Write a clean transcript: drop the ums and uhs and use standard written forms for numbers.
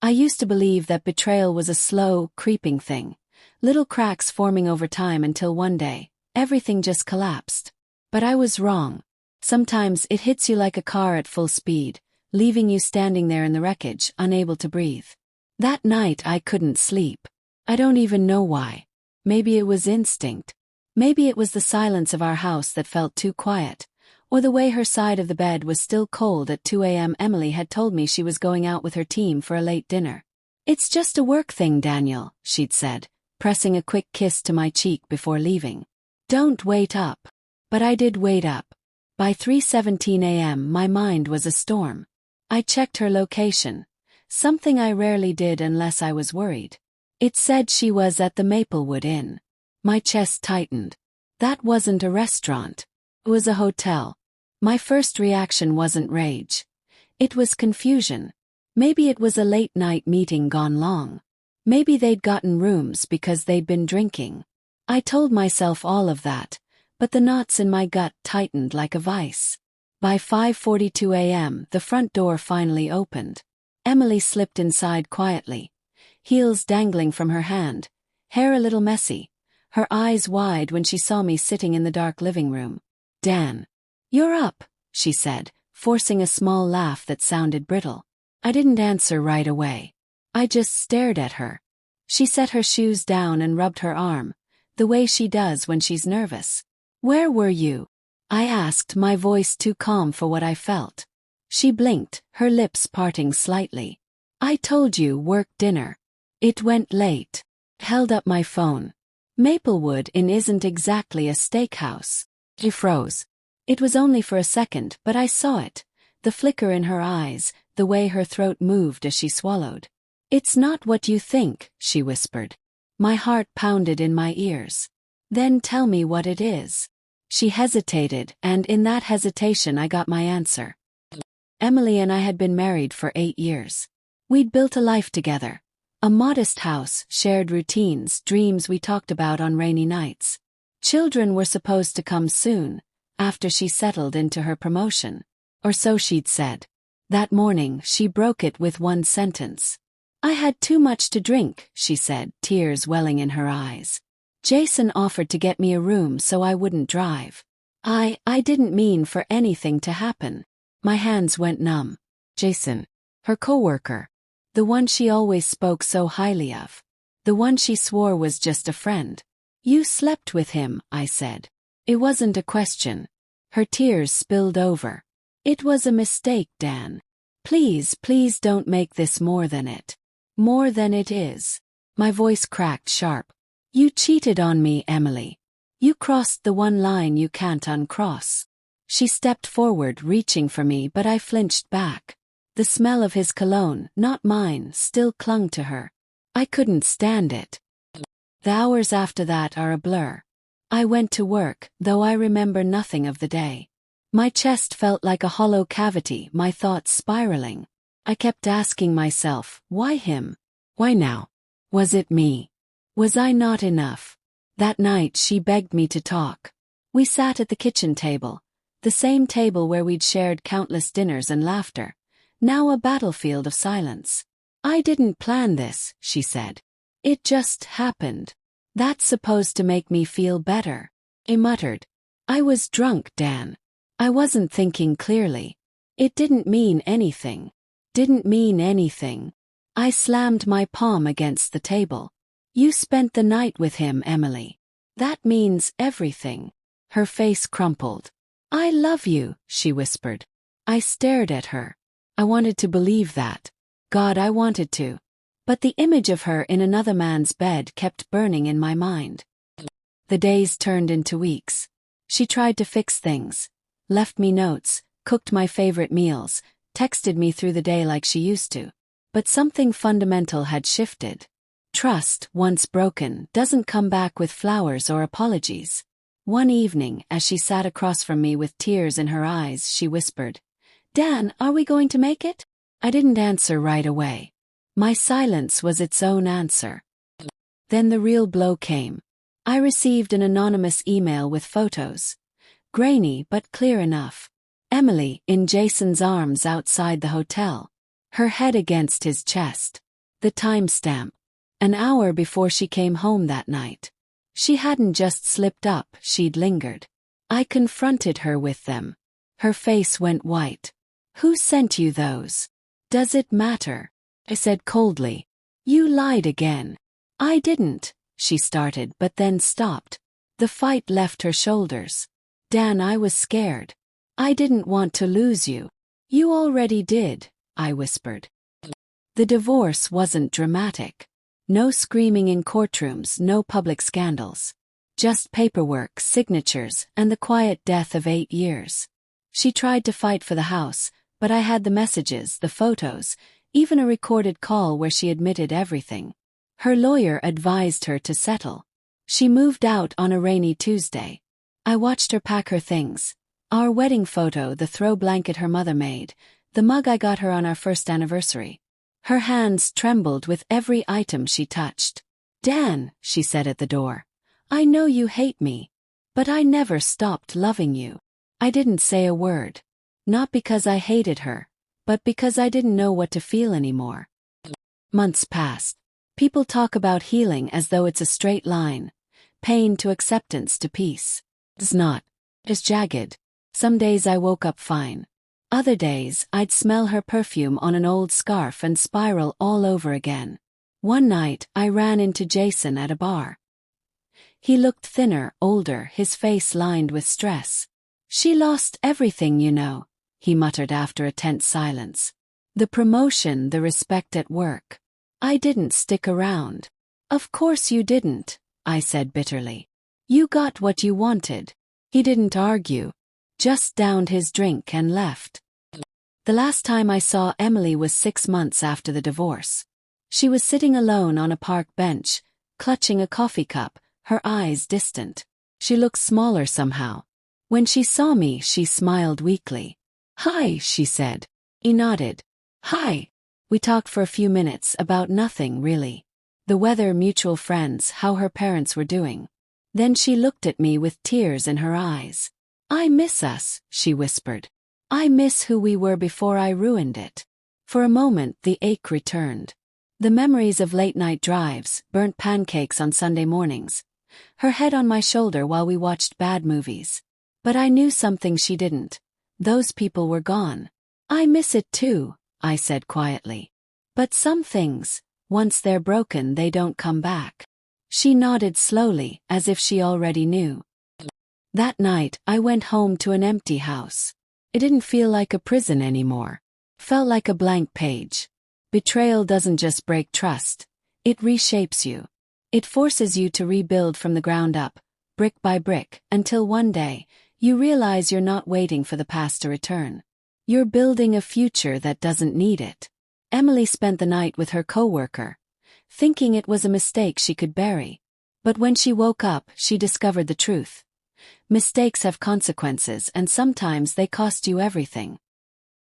I used to believe that betrayal was a slow, creeping thing, little cracks forming over time until one day, everything just collapsed. But I was wrong. Sometimes it hits you like a car at full speed, leaving you standing there in the wreckage, unable to breathe. That night I couldn't sleep. I don't even know why. Maybe it was instinct. Maybe it was the silence of our house that felt too quiet, or the way her side of the bed was still cold at 2 a.m. Emily had told me she was going out with her team for a late dinner. "It's just a work thing, Daniel," she'd said, pressing a quick kiss to my cheek before leaving. "Don't wait up." But I did wait up. By 3:17 a.m. my mind was a storm. I checked her location, something I rarely did unless I was worried. It said she was at the Maplewood Inn. My chest tightened. That wasn't a restaurant. It was a hotel. My first reaction wasn't rage. It was confusion. Maybe it was a late-night meeting gone long. Maybe they'd gotten rooms because they'd been drinking. I told myself all of that, but the knots in my gut tightened like a vice. By 5:42 a.m., the front door finally opened. Emily slipped inside quietly, heels dangling from her hand, hair a little messy, her eyes wide when she saw me sitting in the dark living room. "Dan, you're up," she said, forcing a small laugh that sounded brittle. I didn't answer right away. I just stared at her. She set her shoes down and rubbed her arm, the way she does when she's nervous. "Where were you?" I asked, my voice too calm for what I felt. She blinked, her lips parting slightly. "I told you, work dinner. It went late." Held up my phone. Maplewood Inn isn't exactly a steakhouse. She froze. It was only for a second, but I saw it. The flicker in her eyes, the way her throat moved as she swallowed. "It's not what you think," she whispered. My heart pounded in my ears. "Then tell me what it is." She hesitated, and in that hesitation I got my answer. Emily and I had been married for 8 years. We'd built a life together. A modest house, shared routines, dreams we talked about on rainy nights. Children were supposed to come soon, after she settled into her promotion. Or so she'd said. That morning, she broke it with one sentence. "I had too much to drink," she said, tears welling in her eyes. "Jason offered to get me a room so I wouldn't drive. I didn't mean for anything to happen." My hands went numb. Jason. Her coworker. The one she always spoke so highly of. The one she swore was just a friend. "You slept with him," I said. It wasn't a question. Her tears spilled over. "It was a mistake, Dan. Please don't make this more than it. More than it is." My voice cracked sharp. "You cheated on me, Emily. You crossed the one line you can't uncross." She stepped forward, reaching for me, but I flinched back. The smell of his cologne, not mine, still clung to her. I couldn't stand it. The hours after that are a blur. I went to work, though I remember nothing of the day. My chest felt like a hollow cavity, my thoughts spiraling. I kept asking myself, why him? Why now? Was it me? Was I not enough? That night she begged me to talk. We sat at the kitchen table, the same table where we'd shared countless dinners and laughter, now a battlefield of silence. "I didn't plan this," she said. "It just happened. That's supposed to make me feel better." I muttered. "I was drunk, Dan. I wasn't thinking clearly. It didn't mean anything. Didn't mean anything." I slammed my palm against the table. "You spent the night with him, Emily. That means everything." Her face crumpled. "I love you," she whispered. I stared at her. I wanted to believe that. God, I wanted to. But the image of her in another man's bed kept burning in my mind. The days turned into weeks. She tried to fix things. Left me notes, cooked my favorite meals, texted me through the day like she used to. But something fundamental had shifted. Trust, once broken, doesn't come back with flowers or apologies. One evening, as she sat across from me with tears in her eyes, she whispered, "Dan, are we going to make it?" I didn't answer right away. My silence was its own answer. Then the real blow came. I received an anonymous email with photos. Grainy but clear enough. Emily, in Jason's arms outside the hotel. Her head against his chest. The timestamp. An hour before she came home that night. She hadn't just slipped up, she'd lingered. I confronted her with them. Her face went white. Who sent you those? Does it matter? I said coldly. You lied again. I didn't, she started but then stopped. The fight left her shoulders. Dan, I was scared. I didn't want to lose you. You already did, I whispered. The divorce wasn't dramatic. No screaming in courtrooms, no public scandals. Just paperwork, signatures, and the quiet death of 8 years. She tried to fight for the house, but I had the messages, the photos, even a recorded call where she admitted everything. Her lawyer advised her to settle. She moved out on a rainy Tuesday. I watched her pack her things. Our wedding photo, the throw blanket her mother made, the mug I got her on our first anniversary. Her hands trembled with every item she touched. Dan, she said at the door, I know you hate me, but I never stopped loving you. I didn't say a word. Not because I hated her, but because I didn't know what to feel anymore. Months passed. People talk about healing as though it's a straight line. Pain to acceptance to peace. It's not. It's jagged. Some days I woke up fine. Other days, I'd smell her perfume on an old scarf and spiral all over again. One night, I ran into Jason at a bar. He looked thinner, older, his face lined with stress. She lost everything, you know, he muttered after a tense silence. The promotion, the respect at work. I didn't stick around. Of course you didn't, I said bitterly. You got what you wanted. He didn't argue. Just downed his drink and left. The last time I saw Emily was 6 months after the divorce. She was sitting alone on a park bench, clutching a coffee cup, her eyes distant. She looked smaller somehow. When she saw me, she smiled weakly. Hi, she said. He nodded. Hi. We talked for a few minutes about nothing really. The weather, mutual friends, how her parents were doing. Then she looked at me with tears in her eyes. I miss us, she whispered. I miss who we were before I ruined it. For a moment the ache returned. The memories of late-night drives, burnt pancakes on Sunday mornings. Her head on my shoulder while we watched bad movies. But I knew something she didn't. Those people were gone. I miss it too, I said quietly. But some things, once they're broken, they don't come back. She nodded slowly, as if she already knew. That night, I went home to an empty house. It didn't feel like a prison anymore. Felt like a blank page. Betrayal doesn't just break trust. It reshapes you. It forces you to rebuild from the ground up, brick by brick, until one day, you realize you're not waiting for the past to return. You're building a future that doesn't need it. Emily spent the night with her coworker, thinking it was a mistake she could bury. But when she woke up, she discovered the truth. Mistakes have consequences and sometimes they cost you everything.